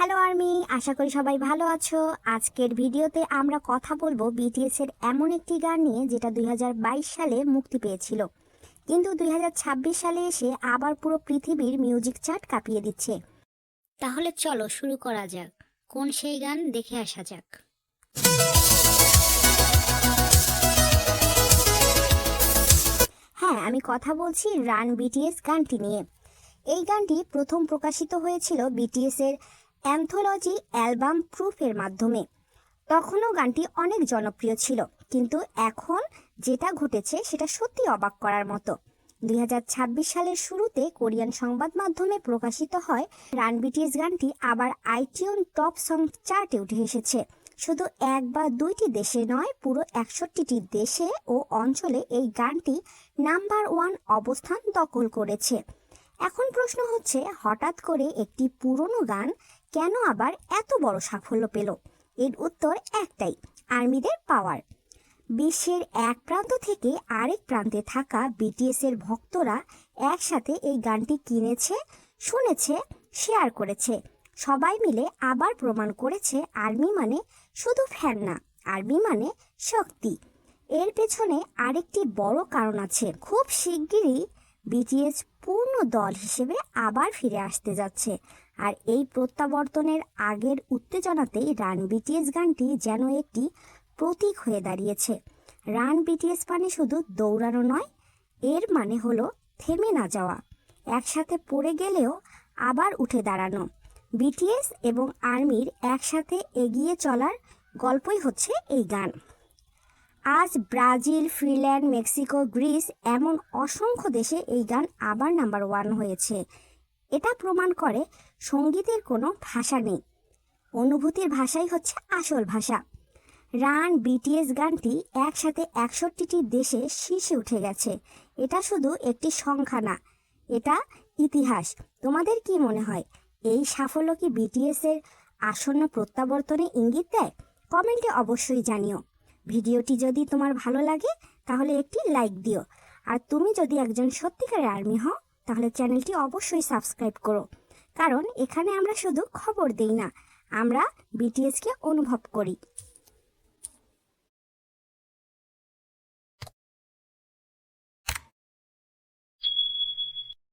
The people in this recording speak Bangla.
হ্যালো আর্মি, আশা করি সবাই ভালো আছো। আজকের ভিডিওতে আমরা কথা বলবো বিটিএস এর এমন একটি গান নিয়ে যেটা 2022 সালে মুক্তি পেয়েছিল, কিন্তু 2026 সালে এসে আবার পুরো পৃথিবীর মিউজিক চার্ট কাঁপিয়ে দিচ্ছে। তাহলে চলো শুরু করা যাক। কোন সেই গান দেখে আসা যাক। হ্যাঁ, আমি কথা বলছি রান বিটিএস গানটি নিয়ে। এই গানটি প্রথম প্রকাশিত হয়েছিল বিটিএস এর অ্যান্থোলজি অ্যালবাম প্রুফের মাধ্যমে। তখনও গানটি অনেক জনপ্রিয় ছিল, কিন্তু এখন যেটা ঘটেছে সেটা সত্যি অবাক করার মতো। 2026 সালের শুরুতে কোরিয়ান সংবাদ মাধ্যমে প্রকাশিত হয় রান বিটিএস গানটি আবার আইটিউন টপ সং চার্টে উঠে এসেছে। শুধু এক বা দুইটি দেশে নয়, পুরো 61টি দেশে ও অঞ্চলে এই গানটি নাম্বার 1 অবস্থান দখল করেছে। এখন প্রশ্ন হচ্ছে, হঠাৎ করে একটি পুরনো গান কেন আবার এত বড় সাফল্য পেল? এর উত্তর একটাই, আর্মিদের পাওয়ার। বিশ্বের এক প্রান্ত থেকে আরেক প্রান্তে থাকা বিটিএস এর ভক্তরা একসাথে এই গানটি কিনেছে, শুনেছে, শেয়ার করেছে। সবাই মিলে আবার প্রমাণ করেছে আর্মি মানে শুধু ফ্যান না, আর্মি মানে শক্তি। এর পেছনে আরেকটি বড় কারণ আছে। খুব শিগগিরই বিটিএস পূর্ণ দল হিসেবে আবার ফিরে আসতে যাচ্ছে, আর এই প্রত্যাবর্তনের আগের উত্তেজনাতেই রান বিটিএস গানটি যেন একটি প্রতীক হয়ে দাঁড়িয়েছে। রান বিটিএস মানে শুধু দৌড়ানো নয়, এর মানে হলো থেমে না যাওয়া, একসাথে পড়ে গেলেও আবার উঠে দাঁড়ানো। বিটিএস এবং আর্মির একসাথে এগিয়ে চলার গল্পই হচ্ছে এই গান। আজ ব্রাজিল, ফিনল্যান্ড, মেক্সিকো, গ্রিস এমন অসংখ্য দেশে এই গান আবার নাম্বার 1 হয়েছে। এটা প্রমাণ করে সঙ্গীতের কোনো ভাষা নেই, অনুভূতির ভাষাই হচ্ছে আসল ভাষা। রান বিটিএস গানটি একসাথে 61টি দেশে শীর্ষে উঠে গেছে। এটা শুধু একটি সংখ্যা না, এটা ইতিহাস। তোমাদের কি মনে হয়, এই সাফল্য কি বিটিএস এর আসন্ন প্রত্যাবর্তনে ইঙ্গিত দেয়? কমেন্টে অবশ্যই জানিও। ভিডিওটি যদি তোমার ভালো লাগে তাহলে একটি লাইক দিও, আর তুমি যদি একজন সত্যিকারের আর্মি হও তাহলে চ্যানেলটি অবশ্যই সাবস্ক্রাইব করো, কারণ এখানে আমরা শুধু খবর দেই না, আমরা বিটিএসকে অনুভব করি।